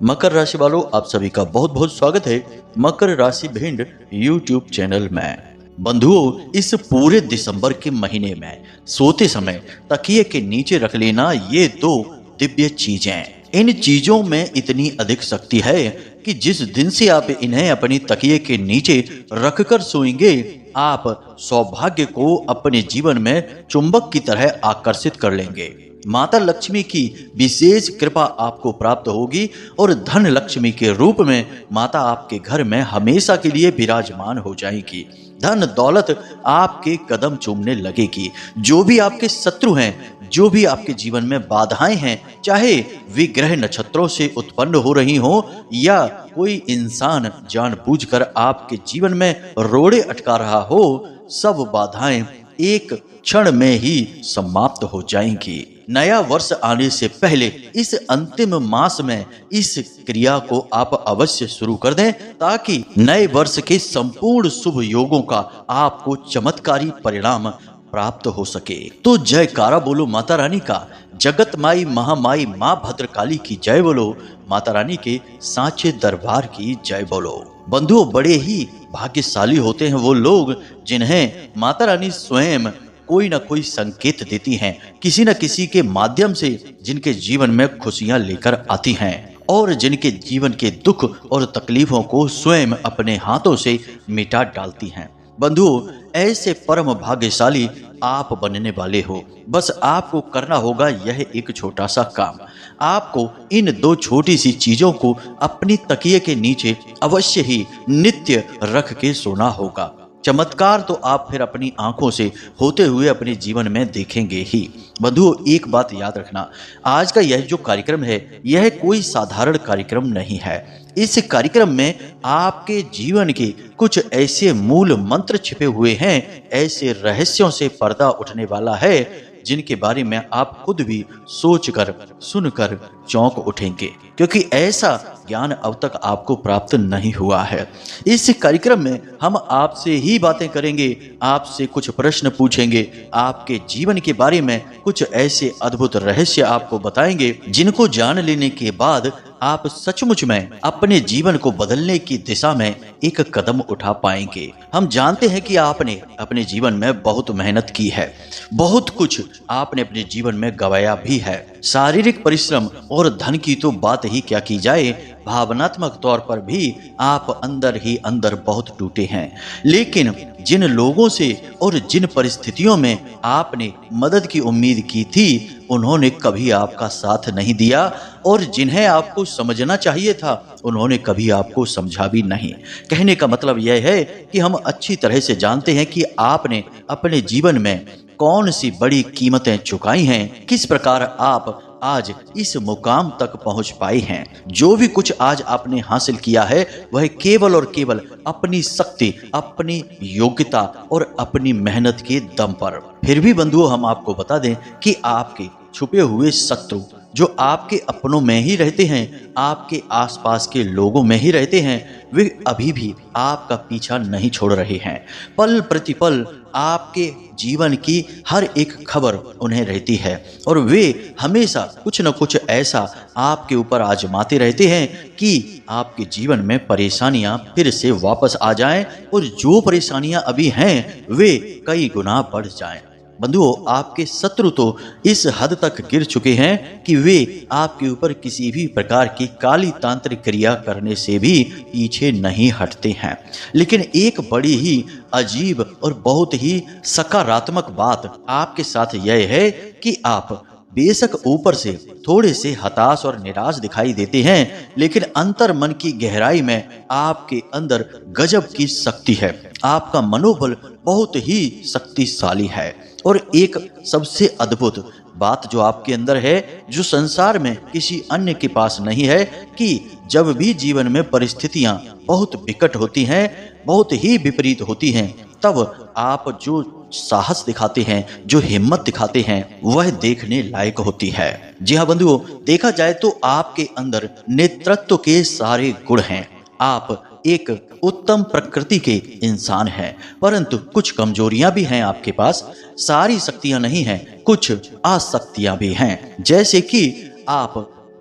मकर राशि वालों, आप सभी का बहुत बहुत स्वागत है मकर राशि भिंड यूट्यूब चैनल में। बंधुओं, इस पूरे दिसंबर के महीने में सोते समय तकिए के नीचे रख लेना ये दो दिव्य चीजें। इन चीजों में इतनी अधिक शक्ति है कि जिस दिन से आप इन्हें अपनी तकिए के नीचे रखकर सोएंगे, आप सौभाग्य को अपने जीवन में चुंबक की तरह आकर्षित कर लेंगे। माता लक्ष्मी की विशेष कृपा आपको प्राप्त होगी और धन लक्ष्मी के रूप में माता आपके घर में हमेशा के लिए विराजमान हो जाएगी। धन दौलत आपके कदम चूमने लगेगी। जो भी आपके शत्रु हैं, जो भी आपके जीवन में बाधाएं हैं, चाहे वे ग्रह नक्षत्रों से उत्पन्न हो रही हो या कोई इंसान जानबूझकर आपके जीवन में रोड़े अटका रहा हो, सब बाधाएं एक क्षण में ही समाप्त हो जाएंगी। नया वर्ष आने से पहले इस अंतिम मास में इस क्रिया को आप अवश्य शुरू कर दें, ताकि नए वर्ष के संपूर्ण शुभ योगों का आपको चमत्कारी परिणाम प्राप्त हो सके। तो जयकारा बोलो माता रानी का, जगत माई महामाई माँ भद्रकाली की जय बोलो, माता रानी के सांचे दरबार की जय बोलो। बंधुओं, बड़े ही भाग्यशाली होते हैं वो लोग जिन्हें माता रानी स्वयं कोई ना कोई संकेत देती हैं, किसी न किसी के माध्यम से, जिनके जीवन में खुशियां लेकर आती हैं और जिनके जीवन के दुख और तकलीफों को स्वयं अपने हाथों से मिटा डालती हैं। बंधुओं, ऐसे परम भाग्यशाली आप बनने वाले हो। बस आपको करना होगा यह एक छोटा सा काम। आपको इन दो छोटी सी चीजों को अपनी तकिए के नीचे अवश्य ही नित्य रख के सोना होगा। चमत्कार तो आप फिर अपनी आंखों से होते हुए अपने जीवन में देखेंगे ही। बंधुओं, एक बात याद रखना, आज का यह जो कार्यक्रम है, यह कोई साधारण कार्यक्रम नहीं है। इस कार्यक्रम में आपके जीवन के कुछ ऐसे मूल मंत्र छिपे हुए हैं, ऐसे रहस्यों से पर्दा उठने वाला है जिनके बारे में आप खुद भी सोचकर सुनकर चौंक उठेंगे, क्योंकि ऐसा ज्ञान अब तक आपको प्राप्त नहीं हुआ है। इस कार्यक्रम में हम आपसे ही बातें करेंगे, आपसे कुछ प्रश्न पूछेंगे, आपके जीवन के बारे में कुछ ऐसे अद्भुत रहस्य आपको बताएंगे जिनको जान लेने के बाद आप सचमुच में अपने जीवन को बदलने की दिशा में एक कदम उठा पाएंगे। हम जानते हैं कि आपने अपने जीवन में बहुत मेहनत की है, बहुत कुछ आपने अपने जीवन में गंवाया भी है। शारीरिक परिश्रम और धन की तो बात ही क्या की जाए, भावनात्मक तौर पर भी आप अंदर ही अंदर बहुत टूटे हैं। लेकिन जिन लोगों से और जिन परिस्थितियों में आपने मदद की उम्मीद की थी, उन्होंने कभी आपका साथ नहीं दिया, और जिन्हें आपको समझना चाहिए था, उन्होंने कभी आपको समझा भी नहीं। कहने का मतलब यह है कि हम अच्छी तरह से जानते हैं कि आपने अपने जीवन में कौन सी बड़ी कीमतें चुकाई हैं, किस प्रकार आप आज इस मुकाम तक पहुंच पाए हैं। जो भी कुछ आज आपने हासिल किया है, वह केवल और केवल अपनी शक्ति, अपनी योग्यता और अपनी मेहनत के दम पर। फिर भी बंधुओं, हम आपको बता दें कि आपके छुपे हुए शत्रु जो आपके अपनों में ही रहते हैं, आपके आसपास के लोगों में ही रहते हैं, वे अभी भी आपका पीछा नहीं छोड़ रहे हैं। पल प्रतिपल आपके जीवन की हर एक खबर उन्हें रहती है और वे हमेशा कुछ न कुछ ऐसा आपके ऊपर आजमाते रहते हैं कि आपके जीवन में परेशानियां फिर से वापस आ जाएं और जो परेशानियां अभी हैं वे कई गुना बढ़ जाएं। बंधुओं, आपके शत्रु तो इस हद तक गिर चुके हैं कि वे आपके ऊपर किसी भी प्रकार की काली तांत्रिक क्रिया करने से भी पीछे नहीं हटते हैं। लेकिन एक बड़ी ही अजीब और बहुत ही सकारात्मक बात आपके साथ यह है कि आप बेशक ऊपर से थोड़े से हताश और निराश दिखाई देते हैं, लेकिन अंतर मन की गहराई में आपके अंदर गजब की शक्ति है। आपका मनोबल बहुत ही शक्तिशाली है। और एक सबसे अद्भुत बात जो आपके अंदर है, जो संसार में किसी अन्य के पास नहीं है, कि जब भी जीवन में परिस्थितियां बहुत विकट होती हैं, बहुत ही विपरीत होती हैं, तब आप जो साहस दिखाते हैं, जो हिम्मत दिखाते हैं, वह देखने लायक होती है। जी हाँ बंधुओं, देखा जाए तो आपके अंदर नेतृत्व के सारे गुण हैं। आप एक उत्तम प्रकृति के इंसान हैं, परंतु कुछ कमजोरियां भी हैं आपके पास। सारी शक्तियां नहीं हैं, कुछ आसक्तियां भी हैं। जैसे कि आप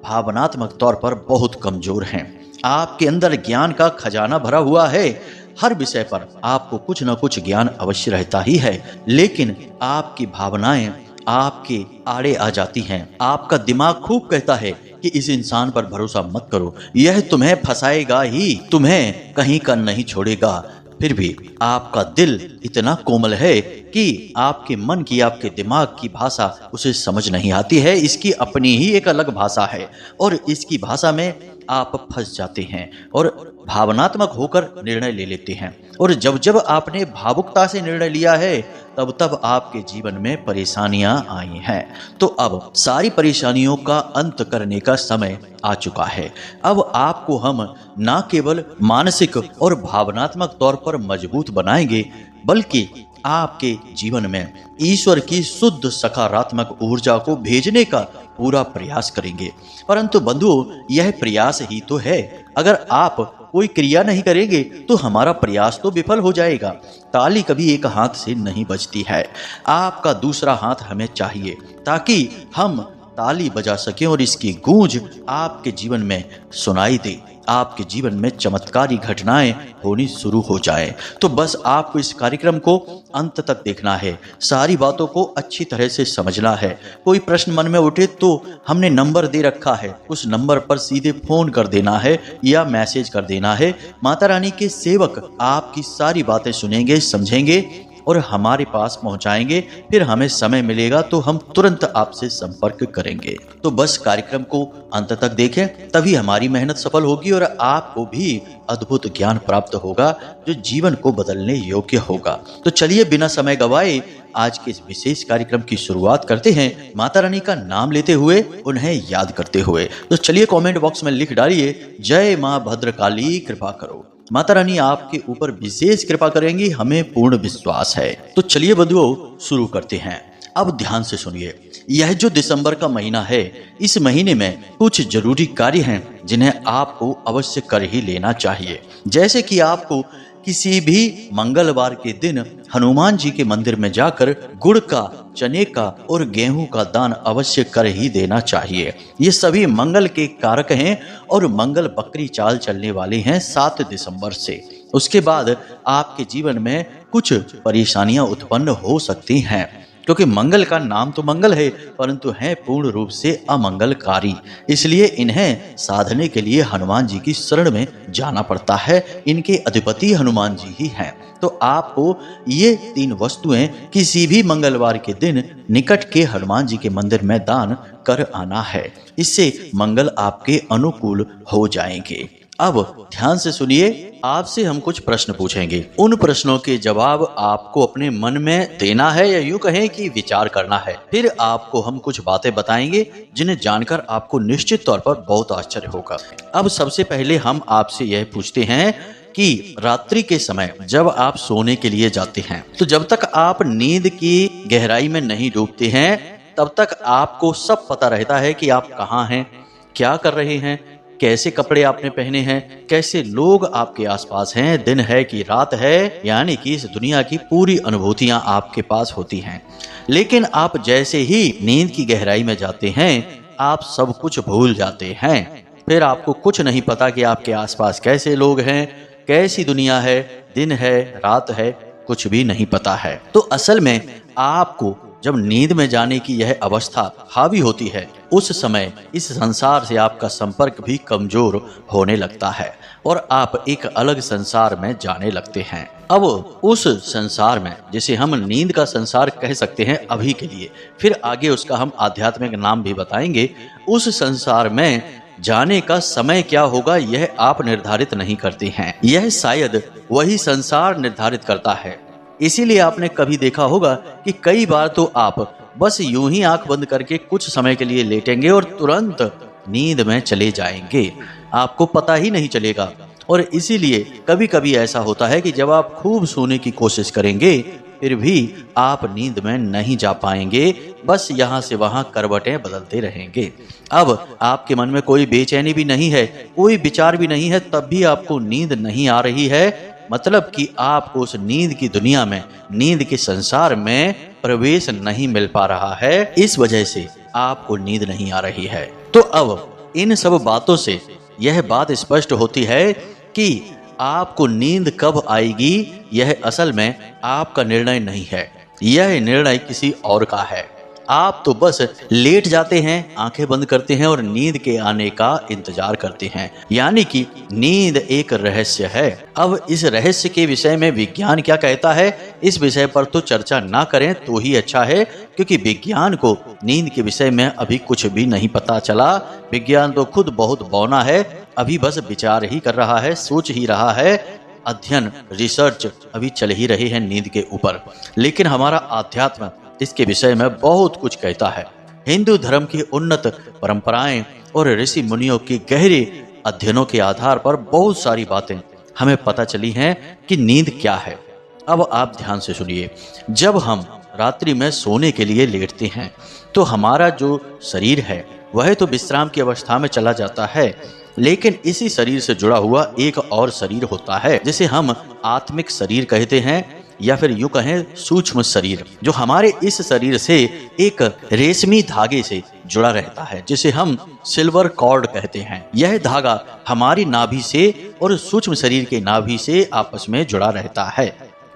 भावनात्मक तौर पर बहुत कमजोर हैं। आपके अंदर ज्ञान का खजाना भरा हुआ है। हर विषय पर आपको कुछ न कुछ ज्ञान अवश्य रहता ही है, लेकिन आपकी भावनाएं आपके आड़े आ जाती हैं। आपका दिमाग खूब कहता है कि इस इंसान पर भरोसा मत करो, यह तुम्हें फंसाएगा ही, तुम्हें कहीं का नहीं छोड़ेगा। फिर भी आपका दिल इतना कोमल है कि आपके मन की, आपके दिमाग की भाषा उसे समझ नहीं आती है। इसकी अपनी ही एक अलग भाषा है और इसकी भाषा में आप फंस जाते हैं और भावनात्मक होकर निर्णय ले लेते हैं। और जब जब आपने भावुकता से निर्णय लिया है, तब तब आपके जीवन में परेशानियां आई हैं। तो अब सारी परेशानियों का अंत करने का समय आ चुका है। अब आपको हम न केवल मानसिक और भावनात्मक तौर पर मजबूत बनाएंगे, बल्कि आपके जीवन में ईश्वर की शुद्ध सकारात्मक ऊर्जा को भेजने का पूरा प्रयास करेंगे। परंतु बंधुओं, यह प्रयास ही तो है। अगर आप कोई क्रिया नहीं करेंगे तो हमारा प्रयास तो विफल हो जाएगा। ताली कभी एक हाथ से नहीं बजती है। आपका दूसरा हाथ हमें चाहिए ताकि हम ताली बजा सकें और इसकी गूंज आपके जीवन में सुनाई दे, आपके जीवन में चमत्कारी घटनाएं होनी शुरू हो जाए। तो बस आपको इस कार्यक्रम को अंत तक देखना है, सारी बातों को अच्छी तरह से समझना है। कोई प्रश्न मन में उठे तो हमने नंबर दे रखा है, उस नंबर पर सीधे फोन कर देना है या मैसेज कर देना है। माता रानी के सेवक आपकी सारी बातें सुनेंगे, समझेंगे और हमारे पास पहुंचाएंगे। फिर हमें समय मिलेगा तो हम तुरंत आपसे संपर्क करेंगे। तो बस कार्यक्रम को अंत तक देखें, तभी हमारी मेहनत सफल होगी और आपको भी अद्भुत ज्ञान प्राप्त होगा जो जीवन को बदलने योग्य होगा। तो चलिए बिना समय गवाए आज के इस विशेष कार्यक्रम की शुरुआत करते हैं, माता रानी का नाम लेते हुए, उन्हें याद करते हुए। तो चलिए कमेंट बॉक्स में लिख डालिए, जय माँ भद्रकाली कृपा करो। माता रानी आपके ऊपर विशेष कृपा करेंगी, हमें पूर्ण विश्वास है। तो चलिए बंधुओं शुरू करते हैं। अब ध्यान से सुनिए, यह जो दिसंबर का महीना है, इस महीने में कुछ जरूरी कार्य हैं जिन्हें आपको अवश्य कर ही लेना चाहिए। जैसे कि आपको किसी भी मंगलवार के दिन हनुमान जी के मंदिर में जाकर गुड़ का, चने का और गेहूं का दान अवश्य कर ही देना चाहिए। ये सभी मंगल के कारक हैं और मंगल बकरी चाल चलने वाले हैं 7 दिसंबर से। उसके बाद आपके जीवन में कुछ परेशानियां उत्पन्न हो सकती हैं, क्योंकि मंगल का नाम तो मंगल है, परंतु है पूर्ण रूप से अमंगलकारी। इसलिए इन्हें साधने के लिए हनुमान जी की शरण में जाना पड़ता है। इनके अधिपति हनुमान जी ही हैं। तो आपको ये 3 वस्तुएं किसी भी मंगलवार के दिन निकट के हनुमान जी के मंदिर में दान कर आना है। इससे मंगल आपके अनुकूल हो जाएंगे। अब ध्यान से सुनिए, आपसे हम कुछ प्रश्न पूछेंगे। उन प्रश्नों के जवाब आपको अपने मन में देना है या यूं कहें कि विचार करना है। फिर आपको हम कुछ बातें बताएंगे जिन्हें जानकर आपको निश्चित तौर पर बहुत आश्चर्य होगा। अब सबसे पहले हम आपसे यह पूछते हैं कि रात्रि के समय जब आप सोने के लिए जाते हैं, तो जब तक आप नींद की गहराई में नहीं डूबते हैं, तब तक आपको सब पता रहता है कि आप कहाँ हैं, क्या कर रहे हैं, कैसे कपड़े आपने पहने हैं, कैसे लोग आपके आसपास हैं, दिन है कि रात है, यानी कि इस दुनिया की पूरी अनुभूतियां आपके पास होती हैं। लेकिन आप जैसे ही नींद की गहराई में जाते हैं, आप सब कुछ भूल जाते हैं। फिर आपको कुछ नहीं पता कि आपके आसपास कैसे लोग हैं, कैसी दुनिया है, दिन है, रात है, कुछ भी नहीं पता है। तो असल में आपको जब नींद में जाने की यह अवस्था हावी होती है, उस समय इस संसार से आपका संपर्क भी कमजोर होने लगता है और आप एक अलग संसार में जाने लगते हैं। अब उस संसार में, जिसे हम नींद का संसार कह सकते हैं अभी के लिए, फिर आगे उसका हम आध्यात्मिक नाम भी बताएंगे, उस संसार में जाने का समय क्या होगा यह आप निर्धारित नहीं करते हैं, यह शायद वही संसार निर्धारित करता है। इसीलिए आपने कभी देखा होगा कि कई बार तो आप बस यूं ही आंख बंद करके कुछ समय के लिए लेटेंगे और तुरंत नींद में चले जाएंगे, आपको पता ही नहीं चलेगा। और इसीलिए कभी कभी ऐसा होता है कि जब आप खूब सोने की कोशिश करेंगे, फिर भी आप नींद में नहीं जा पाएंगे, बस यहाँ से वहाँ करवटें बदलते रहेंगे। अब आपके मन में कोई बेचैनी भी नहीं है, कोई विचार भी नहीं है, तब भी आपको नींद नहीं आ रही है। मतलब कि आपको उस नींद की दुनिया में, नींद के संसार में प्रवेश नहीं मिल पा रहा है, इस वजह से आपको नींद नहीं आ रही है। तो अब इन सब बातों से यह बात स्पष्ट होती है कि आपको नींद कब आएगी यह असल में आपका निर्णय नहीं है, यह निर्णय किसी और का है। आप तो बस लेट जाते हैं, आंखें बंद करते हैं और नींद के आने का इंतजार करते हैं। यानी कि नींद एक रहस्य है। अब इस रहस्य के विषय में विज्ञान क्या कहता है, इस विषय पर तो चर्चा ना करें तो ही अच्छा है, क्योंकि विज्ञान को नींद के विषय में अभी कुछ भी नहीं पता चला। विज्ञान तो खुद बहुत बौना है, अभी बस विचार ही कर रहा है, सोच ही रहा है। अध्ययन, रिसर्च अभी चल ही रहे हैं नींद के ऊपर, लेकिन हमारा आध्यात्म इसके विषय में बहुत कुछ कहता है। हिंदू धर्म की उन्नत परंपराएं और ऋषि मुनियों के गहरे अध्ययनों के आधार पर बहुत सारी बातें हमें पता चली हैं कि नींद क्या है। अब आप ध्यान से सुनिए। जब हम रात्रि में सोने के लिए लेटते हैं तो हमारा जो शरीर है वह तो विश्राम की अवस्था में चला जाता है, लेकिन इसी शरीर से जुड़ा हुआ एक और शरीर होता है जिसे हम आत्मिक शरीर कहते हैं, या फिर यूं कहें सूक्ष्म शरीर, जो हमारे इस शरीर से एक रेशमी धागे से जुड़ा रहता है जिसे हम सिल्वर कॉर्ड कहते हैं। यह धागा हमारी नाभि से और सूक्ष्म शरीर के नाभि से आपस में जुड़ा रहता है।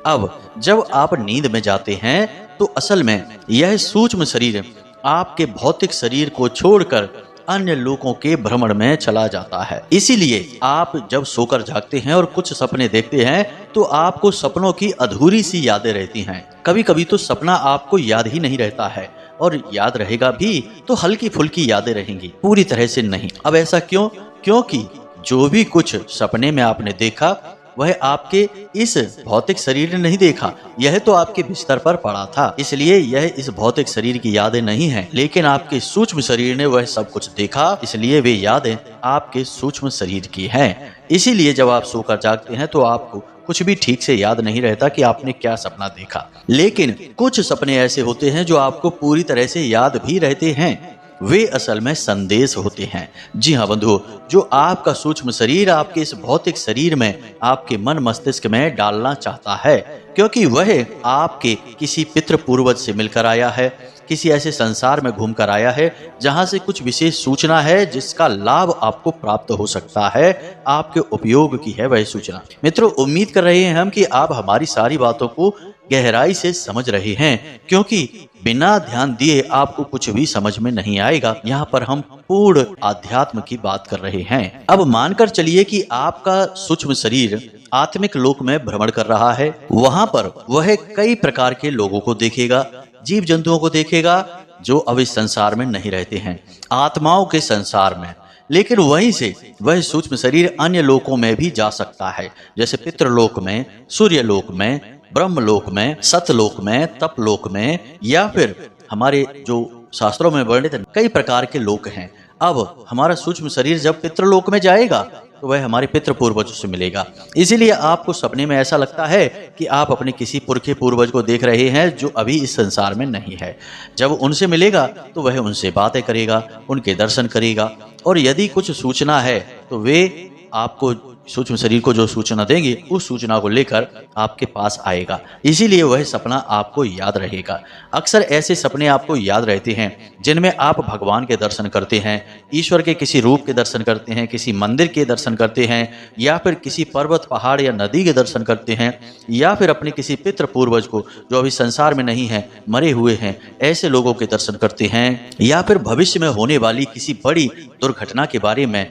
अब जब आप नींद में जाते हैं तो असल में यह सूक्ष्म शरीर आपके भौतिक शरीर को छोड़कर अन्य लोगों के भ्रमण में चला जाता है। इसीलिए आप जब सोकर जागते हैं और कुछ सपने देखते हैं तो आपको सपनों की अधूरी सी यादें रहती हैं। कभी कभी तो सपना आपको याद ही नहीं रहता है, और याद रहेगा भी तो हल्की फुल्की यादें रहेंगी, पूरी तरह से नहीं। अब ऐसा क्यों? क्योंकि जो भी कुछ सपने में आपने देखा वह आपके इस भौतिक शरीर ने नहीं देखा, यह तो आपके बिस्तर पर पड़ा था, इसलिए यह इस भौतिक शरीर की यादें नहीं हैं। लेकिन आपके सूक्ष्म शरीर ने वह सब कुछ देखा, इसलिए वे यादें आपके सूक्ष्म शरीर की हैं। इसीलिए जब आप सोकर जागते हैं तो आपको कुछ भी ठीक से याद नहीं रहता कि आपने क्या सपना देखा। लेकिन कुछ सपने ऐसे होते हैं जो आपको पूरी तरह से याद भी रहते हैं, वे असल में संदेश होते हैं। जी हाँ बंधुओं, जो आपका सूक्ष्म शरीर आपके इस भौतिक शरीर में, आपके मन मस्तिष्क में डालना चाहता है, क्योंकि वह आपके किसी पितृ पूर्वज से मिलकर आया है, किसी ऐसे संसार में घूमकर आया है जहां से कुछ विशेष सूचना है जिसका लाभ आपको प्राप्त हो सकता है, आपके उपयोग की है वह सूचना। मित्रों, उम्मीद कर रहे हैं हम कि आप हमारी सारी बातों को गहराई से समझ रहे हैं, क्योंकि बिना ध्यान दिए आपको कुछ भी समझ में नहीं आएगा। यहाँ पर हम पूर्ण आध्यात्म की बात कर रहे हैं। अब मानकर चलिए कि आपका सूक्ष्म शरीर आत्मिक लोक में भ्रमण कर रहा है। वहां पर वह कई प्रकार के लोगों को देखेगा, जीव जंतुओं को देखेगा जो अब इस संसार में नहीं रहते हैं, आत्माओं के संसार में। लेकिन वहीं से वह सूक्ष्म शरीर अन्य लोकों में भी जा सकता है, जैसे पितृलोक में, सूर्यलोक में, ब्रह्मलोक में, सतलोक में, तपलोक में, या फिर हमारे जो शास्त्रों में वर्णित कई प्रकार के लोक हैं। अब हमारा सूक्ष्म शरीर जब पितृलोक में जाएगा तो वह हमारे पितृ पूर्वजों से मिलेगा। इसीलिए आपको सपने में ऐसा लगता है कि आप अपने किसी पुरखे पूर्वज को देख रहे हैं जो अभी इस संसार में नहीं है। जब उनसे मिलेगा तो वह उनसे बातें करेगा, उनके दर्शन करेगा, और यदि कुछ सूचना है तो वे आपको सूक्ष्म शरीर को जो सूचना देंगे उस सूचना को लेकर आपके पास आएगा। इसीलिए वह सपना आपको याद रहेगा। अक्सर ऐसे सपने आपको याद रहते हैं जिनमें आप भगवान के दर्शन करते हैं, ईश्वर के किसी रूप के दर्शन करते हैं, किसी मंदिर के दर्शन करते हैं, या फिर किसी पर्वत, पहाड़ या नदी के दर्शन करते हैं, या फिर अपने किसी पितृ पूर्वज को जो अभी संसार में नहीं है, मरे हुए हैं, ऐसे लोगों के दर्शन करते हैं, या फिर भविष्य में होने वाली किसी बड़ी दुर्घटना के बारे में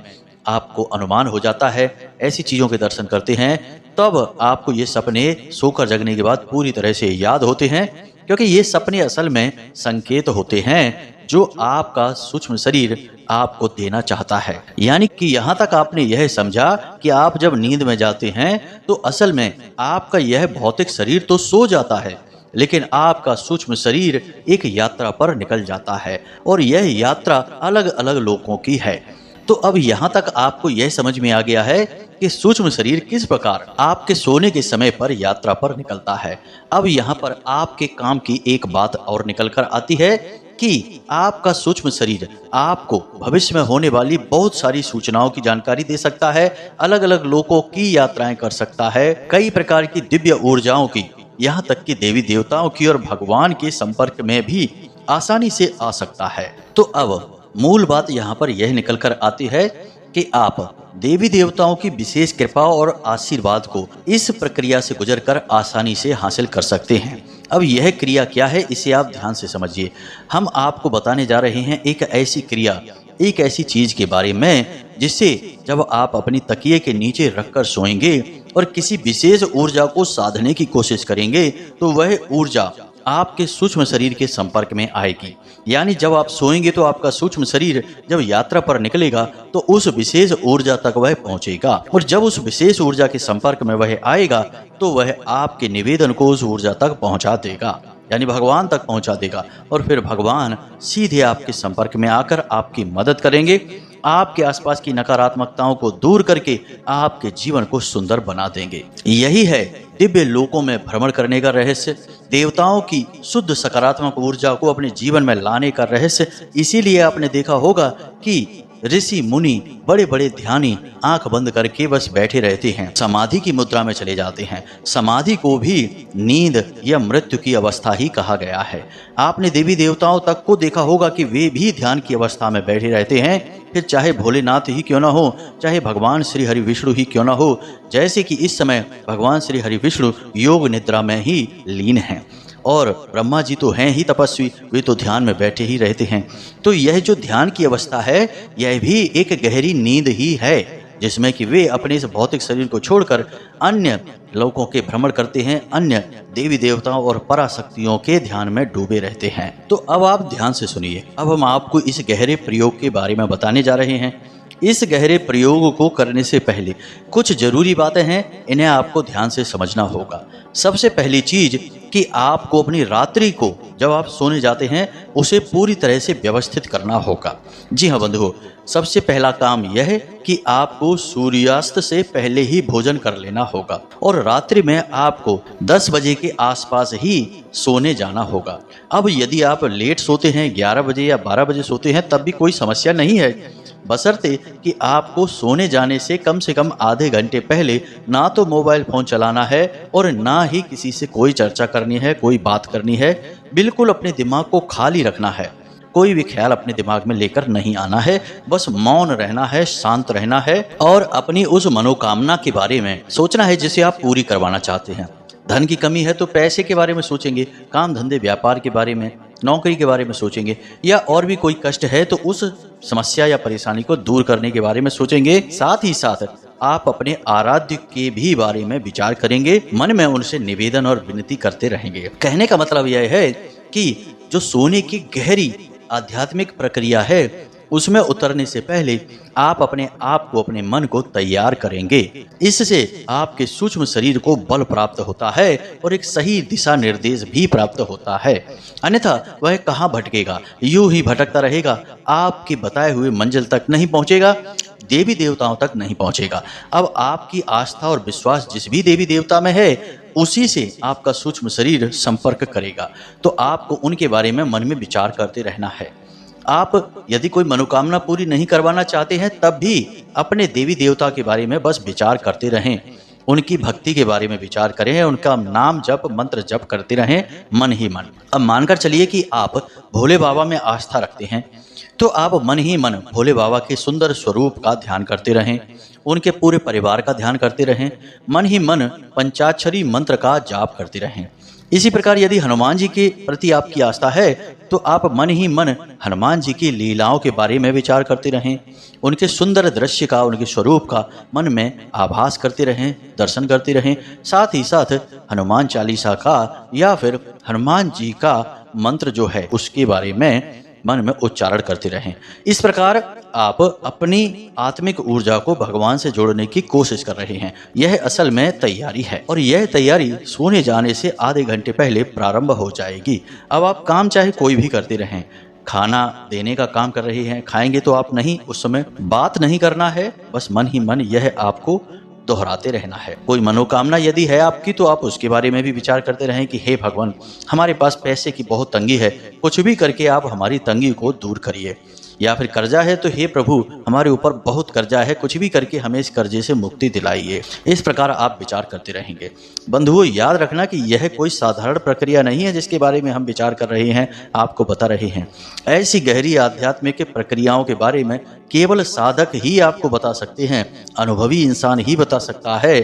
आपको अनुमान हो जाता है, ऐसी चीजों के दर्शन करते हैं। तब आपको ये सपने सोकर जगने के बाद पूरी तरह से याद होते हैं, क्योंकि ये सपने असल में संकेत होते हैं जो आपका सूक्ष्म शरीर आपको देना चाहता है। यानी कि यहाँ तक आपने यह समझा कि आप जब नींद में जाते हैं तो असल में आपका यह भौतिक शरीर तो सो जाता है, लेकिन आपका सूक्ष्म शरीर एक यात्रा पर निकल जाता है, और यह यात्रा अलग अलग लोगों की है। तो अब यहाँ तक आपको यह समझ में आ गया है कि सूक्ष्म शरीर किस प्रकार आपके सोने के समय पर यात्रा पर निकलता है। अब यहाँ पर आपके काम की एक बात और निकल कर आती है कि आपका सूक्ष्म शरीर आपको भविष्य में होने वाली बहुत सारी सूचनाओं की जानकारी दे सकता है, अलग अलग लोकों की यात्राएं कर सकता है, कई प्रकार की दिव्य ऊर्जाओं की, यहाँ तक कि देवी देवताओं की और भगवान के संपर्क में भी आसानी से आ सकता है। तो अब मूल बात यहाँ पर यह निकल कर आती है कि आप देवी देवताओं की विशेष कृपा और आशीर्वाद को इस प्रक्रिया से गुजरकर आसानी से हासिल कर सकते हैं। अब यह क्रिया क्या है, इसे आप ध्यान से समझिए। हम आपको बताने जा रहे हैं एक ऐसी क्रिया, एक ऐसी चीज के बारे में जिससे जब आप अपनी तकिए के नीचे रखकर सोएंगे और किसी विशेष ऊर्जा को साधने की कोशिश करेंगे तो वह ऊर्जा आपके सूक्ष्म शरीर के संपर्क में आएगी। यानी जब आप सोएंगे तो आपका सूक्ष्म शरीर जब यात्रा पर निकलेगा तो उस विशेष ऊर्जा तक वह पहुंचेगा, और जब उस विशेष ऊर्जा के संपर्क में वह आएगा तो वह आपके निवेदन को उस ऊर्जा तक पहुंचा देगा, यानी भगवान तक पहुंचा देगा। और फिर भगवान सीधे आपके संपर्क में आकर आपकी मदद करेंगे, आपके आसपास की नकारात्मकताओं को दूर करके आपके जीवन को सुंदर बना देंगे। यही है दिव्य लोकों में भ्रमण करने का रहस्य, देवताओं की शुद्ध सकारात्मक ऊर्जा को अपने जीवन में लाने का रहस्य। इसीलिए आपने देखा होगा कि ऋषि मुनि बड़े बड़े ध्यानी आंख बंद करके बस बैठे रहते हैं, समाधि की मुद्रा में चले जाते हैं। समाधि को भी नींद या मृत्यु की अवस्था ही कहा गया है। आपने देवी देवताओं तक को देखा होगा कि वे भी ध्यान की अवस्था में बैठे रहते हैं, फिर चाहे भोलेनाथ ही क्यों ना हो, चाहे भगवान श्री हरि विष्णु ही क्यों ना हो। जैसे कि इस समय भगवान श्री हरि विष्णु योग निद्रा में ही लीन हैं, और ब्रह्मा जी तो हैं ही तपस्वी, वे तो ध्यान में बैठे ही रहते हैं। तो यह जो ध्यान की अवस्था है यह भी एक गहरी नींद ही है, जिसमें कि वे अपने इस भौतिक शरीर को छोड़कर अन्य लोकों के भ्रमण करते हैं, अन्य देवी देवताओं और पराशक्तियों के ध्यान में डूबे रहते हैं। तो अब आप ध्यान से सुनिए, अब हम आपको इस गहरे प्रयोग के बारे में बताने जा रहे हैं। इस गहरे प्रयोग को करने से पहले कुछ जरूरी बातें हैं, इन्हें आपको ध्यान से समझना होगा। सबसे पहली चीज कि आपको अपनी रात्रि को जब आप सोने जाते हैं उसे पूरी तरह से व्यवस्थित करना होगा। जी हाँ बंधुओं, सबसे पहला काम यह है कि आपको सूर्यास्त से पहले ही भोजन कर लेना होगा और रात्रि में आपको 10 बजे के आसपास ही सोने जाना होगा। अब यदि आप लेट सोते हैं, 11 बजे या 12 बजे सोते हैं, तब भी कोई समस्या नहीं है, बशर्ते कि आपको सोने जाने से कम आधे घंटे पहले ना तो मोबाइल फ़ोन चलाना है और ना ही किसी से कोई चर्चा करनी है, कोई बात करनी है। बिल्कुल अपने दिमाग को खाली रखना है, कोई भी ख्याल अपने दिमाग में लेकर नहीं आना है, बस मौन रहना है, शांत रहना है और अपनी उस मनोकामना के बारे में सोचना है जिसे आप पूरी करवाना चाहते हैं। धन की कमी है तो पैसे के बारे में सोचेंगे, काम धंधे व्यापार के बारे में, नौकरी के बारे में सोचेंगे, या और भी कोई कष्ट है तो उस समस्या या परेशानी को दूर करने के बारे में सोचेंगे। साथ ही साथ आप अपने आराध्य के भी बारे में विचार करेंगे, मन में उनसे निवेदन और विनती करते रहेंगे। कहने का मतलब यह है कि जो सोने की गहरी आध्यात्मिक प्रक्रिया है उसमें उतरने से पहले आप अपने आप को, अपने मन को तैयार करेंगे। इससे आपके सूक्ष्म शरीर को बल प्राप्त होता है और एक सही दिशा निर्देश भी प्राप्त होता है, अन्यथा वह कहाँ भटकेगा, यूं ही भटकता रहेगा, आपके बताए हुए मंजिल तक नहीं पहुंचेगा, देवी देवताओं तक नहीं पहुंचेगा। अब आपकी आस्था और विश्वास जिस भी देवी देवता में है उसी से आपका सूक्ष्म शरीर संपर्क करेगा, तो आपको उनके बारे में मन में विचार करते रहना है। आप यदि कोई मनोकामना पूरी नहीं करवाना चाहते हैं तब भी अपने देवी देवता के बारे में बस विचार करते रहें, उनकी भक्ति के बारे में विचार करें, उनका नाम जप मंत्र जप करते रहें मन ही मन। अब मानकर चलिए कि आप भोले बाबा में आस्था रखते हैं तो आप मन ही मन भोले बाबा के सुंदर स्वरूप का ध्यान करते रहें, उनके पूरे परिवार का ध्यान करते रहें, मन ही मन पंचाक्षरी मंत्र का जाप करते रहें। इसी प्रकार यदि हनुमान जी के प्रति आपकी आस्था है तो आप मन ही मन हनुमान जी की लीलाओं के बारे में विचार करते रहें, उनके सुंदर दृश्य का, उनके स्वरूप का मन में आभास करते रहें, दर्शन करते रहें। साथ ही साथ हनुमान चालीसा का या फिर हनुमान जी का मंत्र जो है उसके बारे में मन में उच्चारण करते रहें। इस प्रकार आप अपनी आत्मिक ऊर्जा को भगवान से जोड़ने की कोशिश कर रहे हैं। यह असल में तैयारी है और यह तैयारी सोने जाने से आधे घंटे पहले प्रारंभ हो जाएगी। अब आप काम चाहे कोई भी करते रहें, खाना देने का काम कर रहे हैं, खाएंगे तो आप नहीं, उस समय बात नहीं करना है, बस मन ही मन यह आपको दोहराते रहना है। कोई मनोकामना यदि है आपकी तो आप उसके बारे में भी विचार करते रहें कि हे भगवान, हमारे पास पैसे की बहुत तंगी है, कुछ भी करके आप हमारी तंगी को दूर करिए। या फिर कर्जा है तो हे प्रभु हमारे ऊपर बहुत कर्जा है, कुछ भी करके हमें इस कर्जे से मुक्ति दिलाइए। इस प्रकार आप विचार करते रहेंगे। बंधुओं, याद रखना कि यह कोई साधारण प्रक्रिया नहीं है जिसके बारे में हम विचार कर रहे हैं, आपको बता रहे हैं। ऐसी गहरी आध्यात्मिक प्रक्रियाओं के बारे में केवल साधक ही आपको बता सकते हैं, अनुभवी इंसान ही बता सकता है।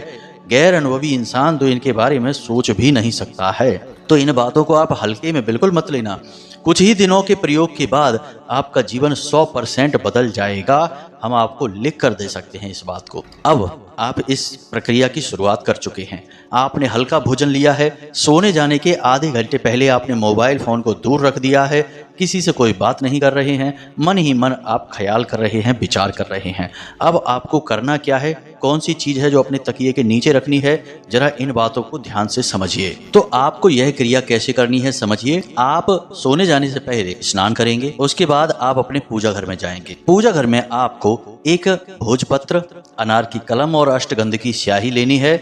गैर अनुभवी इंसान तो इनके बारे में सोच भी नहीं सकता है। तो इन बातों को आप हल्के में बिल्कुल मत लेना। कुछ ही दिनों के प्रयोग के बाद आपका जीवन 100% बदल जाएगा। हम आपको लिख कर दे सकते हैं इस बात को। अब आप इस प्रक्रिया की शुरुआत कर चुके हैं। आपने हल्का भोजन लिया है, सोने जाने के आधे घंटे पहले आपने मोबाइल फोन को दूर रख दिया है, किसी से कोई बात नहीं कर रहे हैं, मन ही मन आप ख्याल कर रहे हैं, विचार कर रहे हैं। अब आपको करना क्या है, कौन सी चीज है जो अपने तकिए के नीचे रखनी है, जरा इन बातों को ध्यान से समझिए। तो आपको यह क्रिया कैसे करनी है समझिए। आप सोने जाने से पहले स्नान करेंगे, उसके बाद आप अपने पूजा घर में जाएंगे। पूजा घर में आपको एक भोजपत्र, अनार की कलम और अष्टगंध की स्याही लेनी है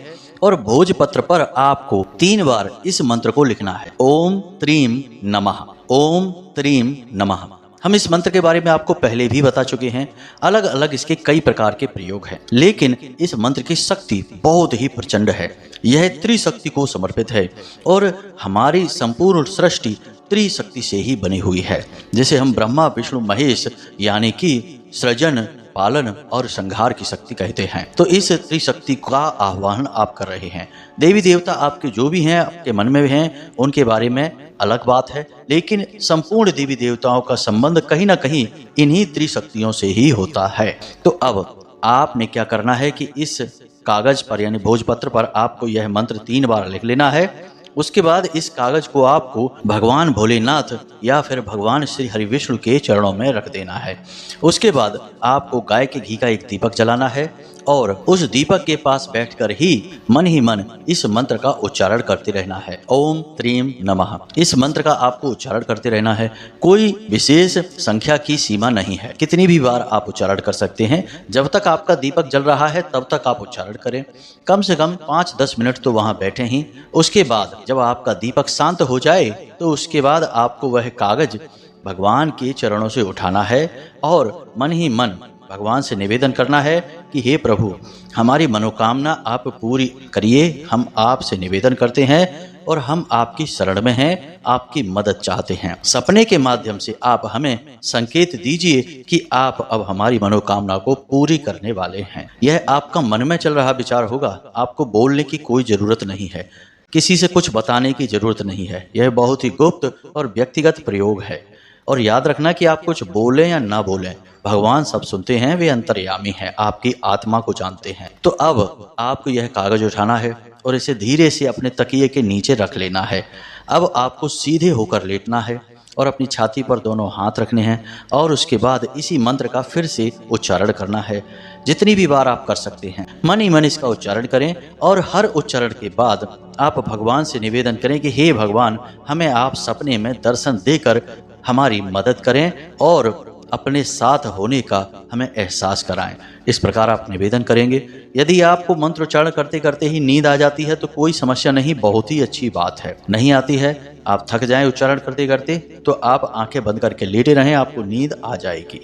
और भोजपत्र पर आपको 3 बार इस मंत्र को लिखना है, ओम त्रीम नमः, ओम त्रीम नमः। हम इस मंत्र के बारे में आपको पहले भी बता चुके हैं। अलग अलग इसके कई प्रकार के प्रयोग हैं, लेकिन इस मंत्र की शक्ति बहुत ही प्रचंड है। यह त्रिशक्ति को समर्पित है और हमारी संपूर्ण सृष्टि त्रिशक्ति से ही बनी हुई है, जिसे हम ब्रह्मा विष्णु महेश यानी कि सृजन, पालन और संहार की शक्ति कहते हैं। तो इस त्रिशक्ति का आह्वान आप कर रहे हैं। देवी देवता आपके जो भी हैं, आपके मन में हैं, उनके बारे में अलग बात है, लेकिन संपूर्ण देवी देवताओं का संबंध कहीं ना कहीं इन्हीं त्रिशक्तियों से ही होता है। तो अब आपने क्या करना है कि इस कागज पर यानी भोजपत्र पर आपको यह मंत्र 3 बार लिख लेना है। उसके बाद इस कागज को आपको भगवान भोलेनाथ या फिर भगवान श्री हरि विष्णु के चरणों में रख देना है। उसके बाद आपको गाय के घी का एक दीपक जलाना है और उस दीपक के पास बैठकर ही मन इस मंत्र का उच्चारण करते रहना है, ओम त्रीम नमः। इस मंत्र का आपको उच्चारण करते रहना है। कोई विशेष संख्या की सीमा नहीं है, कितनी भी बार आप उच्चारण कर सकते हैं। जब तक आपका दीपक जल रहा है तब तक आप उच्चारण करें। कम से कम 5-10 मिनट तो वहां बैठे ही। उसके बाद जब आपका दीपक शांत हो जाए तो उसके बाद आपको वह कागज भगवान के चरणों से उठाना है और मन ही मन भगवान से निवेदन करना है कि हे प्रभु, हमारी मनोकामना आप पूरी करिए। हम आपसे निवेदन करते हैं और हम आपकी शरण में हैं, आपकी मदद चाहते हैं। सपने के माध्यम से आप हमें संकेत दीजिए कि आप अब हमारी मनोकामना को पूरी करने वाले हैं। यह आपका मन में चल रहा विचार होगा, आपको बोलने की कोई जरूरत नहीं है, किसी से कुछ बताने की जरूरत नहीं है। यह बहुत ही गुप्त और व्यक्तिगत प्रयोग है। और याद रखना कि आप कुछ बोलें या ना बोलें, भगवान सब सुनते हैं, वे अंतर्यामी हैं, आपकी आत्मा को जानते हैं। तो अब आपको यह कागज उठाना है और इसे धीरे से अपने तकिए के नीचे रख लेना है। अब आपको सीधे होकर लेटना है और अपनी छाती पर दोनों हाथ रखने हैं और उसके बाद इसी मंत्र का फिर से उच्चारण करना है। जितनी भी बार आप कर सकते हैं मन ही मन इसका उच्चारण करें और हर उच्चारण के बाद आप भगवान से निवेदन करें कि हे भगवान, हमें आप सपने में दर्शन देकर हमारी मदद करें और अपने साथ होने का हमें एहसास कराएं। इस प्रकार आप निवेदन करेंगे। यदि आपको मंत्रोच्चारण करते करते ही नींद आ जाती है तो कोई समस्या नहीं, बहुत ही अच्छी बात है। नहीं आती है, आप थक जाएं उच्चारण करते करते, तो आप आंखें बंद करके लेटे रहें, आपको नींद आ जाएगी।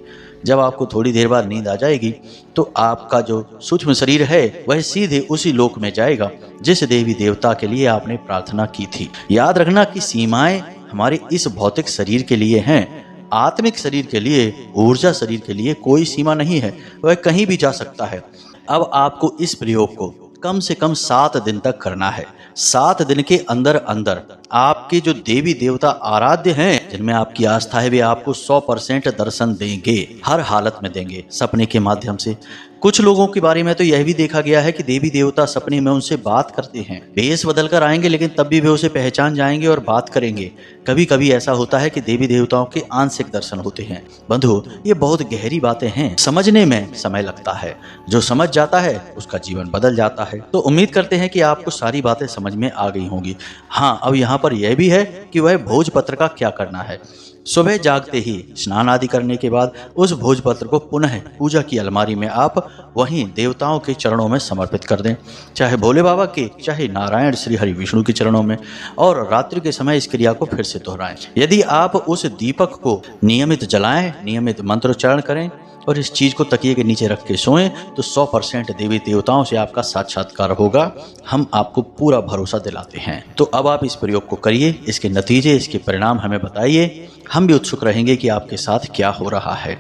जब आपको थोड़ी देर बाद नींद आ जाएगी तो आपका जो सूक्ष्म शरीर है वह सीधे उसी लोक में जाएगा जिस देवी देवता के लिए आपने प्रार्थना की थी। याद रखना कि सीमाएं हमारे इस भौतिक शरीर के लिए हैं, आत्मिक शरीर के लिए, ऊर्जा शरीर के लिए कोई सीमा नहीं है, वह कहीं भी जा सकता है। अब आपको इस प्रयोग को कम से कम 7 दिन तक करना है। 7 दिन के अंदर अंदर आपके जो देवी देवता आराध्य हैं, जिनमें आपकी आस्था है, वे आपको 100% दर्शन देंगे, हर हालत में देंगे, सपने के माध्यम से। कुछ लोगों के बारे में तो यह भी देखा गया है कि देवी देवता सपने में उनसे बात करते हैं। भेष बदल कर आएंगे लेकिन तब भी वे उसे पहचान जाएंगे और बात करेंगे। कभी कभी ऐसा होता है कि देवी देवताओं के आंशिक दर्शन होते हैं। बंधु, ये बहुत गहरी बातें हैं, समझने में समय लगता है। जो समझ जाता है उसका जीवन बदल जाता है। तो उम्मीद करते हैं कि आपको सारी बातें समझ में आ गई होंगी। हाँ, अब यहाँ पर यह भी है कि वह भोजपत्र का क्या करना है। सुबह जागते ही स्नान आदि करने के बाद उस भोजपत्र को पुनः पूजा की अलमारी में आप वहीं देवताओं के चरणों में समर्पित कर दें, चाहे भोले बाबा के, चाहे नारायण श्री हरि विष्णु के चरणों में, और रात्रि के समय इस क्रिया को फिर से दोहराएं। यदि आप उस दीपक को नियमित जलाएं, नियमित मंत्रोच्चारण करें और इस चीज को तकिए के नीचे रख के सोएं तो 100% देवी देवताओं से आपका साक्षात्कार होगा। हम आपको पूरा भरोसा दिलाते हैं। तो अब आप इस प्रयोग को करिए, इसके नतीजे, इसके परिणाम हमें बताइए। हम भी उत्सुक रहेंगे कि आपके साथ क्या हो रहा है।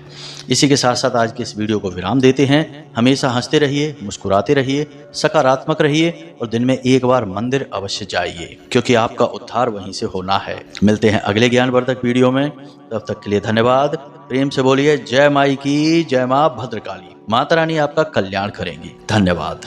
इसी के साथ साथ आज के इस वीडियो को विराम देते हैं। हमेशा हंसते रहिए, मुस्कुराते रहिए, सकारात्मक रहिए और दिन में एक बार मंदिर अवश्य जाइए, क्योंकि आपका उद्धार वहीं से होना है। मिलते हैं अगले ज्ञानवर्धक वीडियो में, तब तक के लिए धन्यवाद। प्रेम से बोलिए जय माई की, जय मां भद्रकाली। माता रानी आपका कल्याण करेंगी। धन्यवाद।